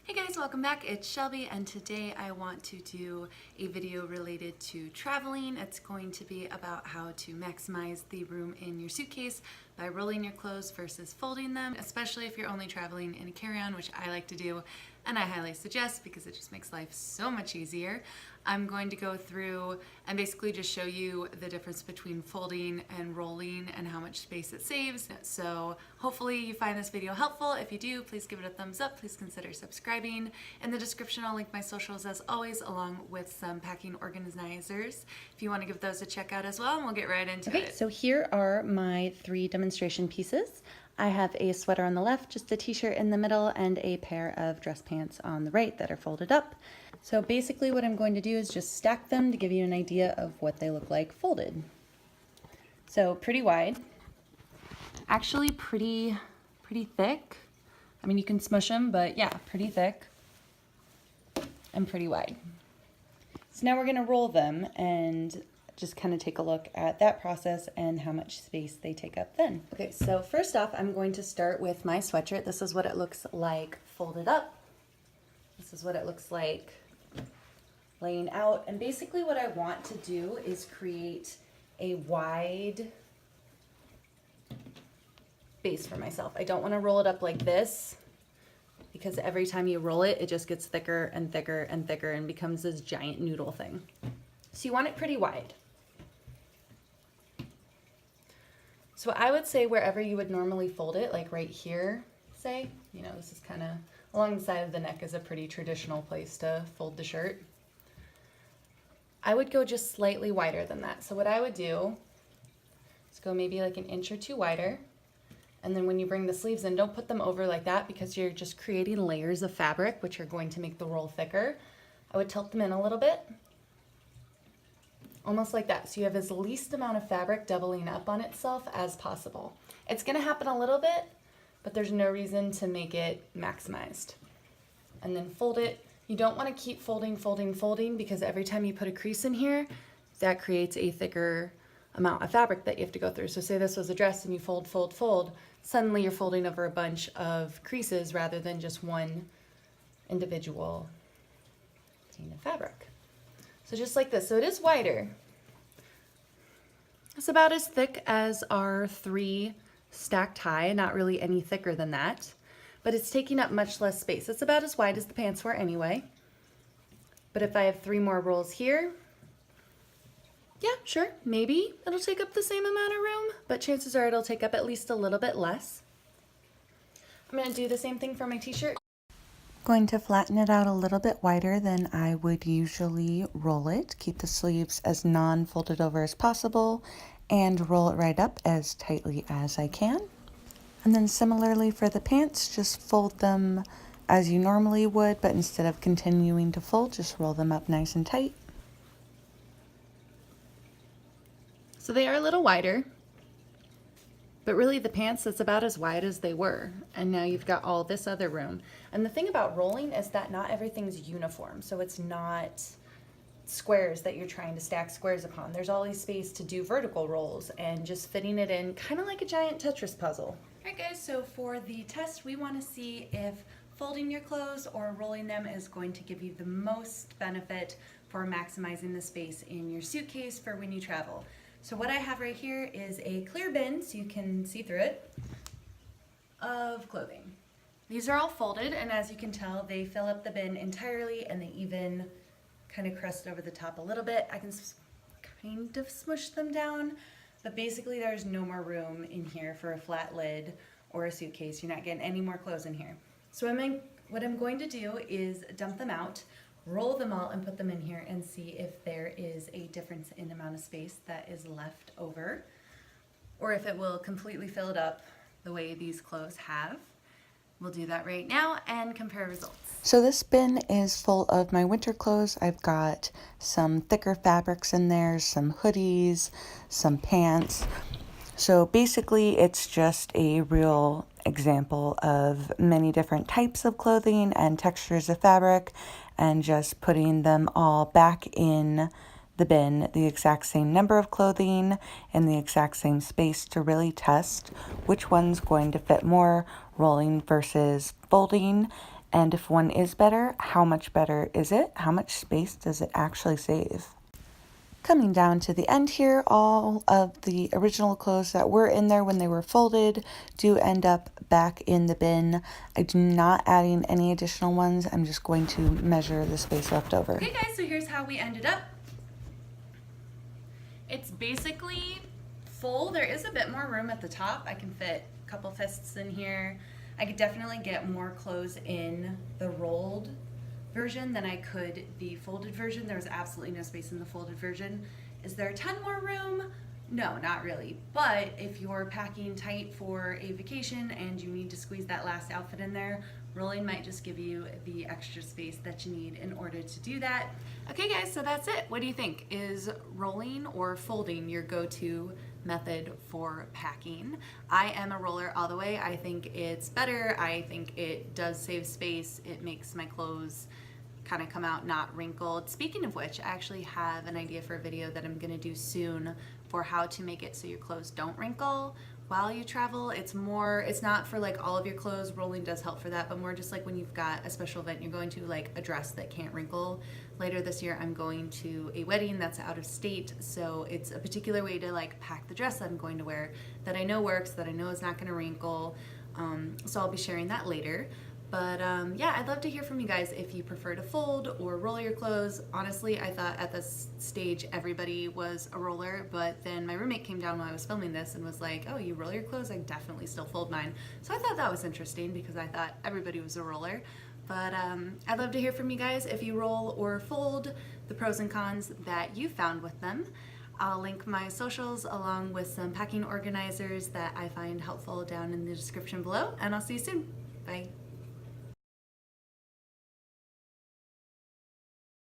Hey guys, welcome back. It's Shelby and today I want to do a video related to traveling. It's going to be about how to maximize the room in your suitcase by rolling your clothes versus folding them, especially if you're only traveling in a carry-on, which I like to do and I highly suggest because it just makes life so much easier. I'm going to go through and basically just show you the difference between folding and rolling and how much space it saves. So hopefully you find this video helpful. If you do, please give it a thumbs up. Please consider subscribing. In the description, I'll link my socials as always, along with some packing organizers if you want to give those a check out as well, and we'll get right into it. So here are my 3 demonstration pieces. I have a sweater on the left, just a t-shirt in the middle, and a pair of dress pants on the right that are folded up. So basically what I'm going to do is just stack them to give you an idea of what they look like folded. So pretty wide, actually pretty thick. I mean, you can smush them, but yeah, pretty thick and pretty wide. So now we're gonna roll them and just kind of take a look at that process and how much space they take up then. Okay, so first off, I'm going to start with my sweatshirt. This is what it looks like folded up. This is what it looks like laying out. And basically what I want to do is create a wide base for myself. I don't want to roll it up like this because every time you roll it, it just gets thicker and thicker and thicker and becomes this giant noodle thing. So you want it pretty wide. So I would say wherever you would normally fold it, like right here, say, you know, this is kind of along the side of the neck is a pretty traditional place to fold the shirt. I would go just slightly wider than that. So what I would do is go maybe like an inch or 2 wider. And then when you bring the sleeves in, don't put them over like that because you're just creating layers of fabric, which are going to make the roll thicker. I would tilt them in a little bit. Almost like that. So you have as least amount of fabric doubling up on itself as possible. It's going to happen a little bit, but there's no reason to make it maximized. And then fold it. You don't want to keep folding because every time you put a crease in here, that creates a thicker amount of fabric that you have to go through. So say this was a dress and you fold, suddenly you're folding over a bunch of creases rather than just one individual pane of fabric. So just like this. So it is wider. It's about as thick as our 3 stacked high, not really any thicker than that, but it's taking up much less space. It's about as wide as the pants were anyway. But if I have 3 more rolls here, yeah, sure, maybe it'll take up the same amount of room, but chances are it'll take up at least a little bit less. I'm gonna do the same thing for my t-shirt. Going to flatten it out a little bit wider than I would usually roll it. Keep the sleeves as non-folded over as possible and roll it right up as tightly as I can. And then similarly for the pants, just fold them as you normally would, but instead of continuing to fold, just roll them up nice and tight. So they are a little wider, but really the pants, that's about as wide as they were. And now you've got all this other room. And the thing about rolling is that not everything's uniform. So it's not squares that you're trying to stack squares upon. There's always space to do vertical rolls and just fitting it in kind of like a giant Tetris puzzle. All right guys, so for the test, we want to see if folding your clothes or rolling them is going to give you the most benefit for maximizing the space in your suitcase for when you travel. So what I have right here is a clear bin, so you can see through it, of clothing. These are all folded, and as you can tell, they fill up the bin entirely, and they even kind of crust over the top a little bit. I can kind of smush them down, but basically there's no more room in here for a flat lid or a suitcase. You're not getting any more clothes in here. So what I'm going to do is dump them out, roll them all and put them in here and see if there is a difference in amount of space that is left over or if it will completely fill it up the way these clothes have. We'll do that right now and compare results. So this bin is full of my winter clothes. I've got some thicker fabrics in there, some hoodies, some pants. So basically it's just a real example of many different types of clothing and textures of fabric and just putting them all back in the bin, the exact same number of clothing in the exact same space to really test which one's going to fit more, rolling versus folding, And if one is better, how much better is it? How much space does it actually save? Coming down to the end here, all of the original clothes that were in there when they were folded do end up back in the bin. I do not add in any additional ones. I'm just going to measure the space left over. Okay guys, so here's how we ended up. It's basically full. There is a bit more room at the top. I can fit a couple fists in here. I could definitely get more clothes in the rolled version than I could the folded version. There was absolutely no space in the folded version. Is there a ton more room? No, not really. But if you're packing tight for a vacation and you need to squeeze that last outfit in there, rolling might just give you the extra space that you need in order to do that. Okay guys, so that's it. What do you think? Is rolling or folding your go-to method for packing? I am a roller all the way. I think it's better. I think it does save space. It makes my clothes kind of come out not wrinkled. Speaking of which, I actually have an idea for a video that I'm gonna do soon for how to make it so your clothes don't wrinkle while you travel. It's not for like all of your clothes. Rolling does help for that, but more just like when you've got a special event you're going to, like a dress that can't wrinkle. Later this year I'm going to a wedding that's out of state, so it's a particular way to like pack the dress that I'm going to wear that I know works, that I know is not gonna wrinkle. So I'll be sharing that later. But yeah, I'd love to hear from you guys if you prefer to fold or roll your clothes. Honestly, I thought at this stage everybody was a roller, but then my roommate came down while I was filming this and was like, oh, you roll your clothes? I definitely still fold mine. So I thought that was interesting because I thought everybody was a roller. But I'd love to hear from you guys if you roll or fold, the pros and cons that you found with them. I'll link my socials along with some packing organizers that I find helpful down in the description below, and I'll see you soon. Bye.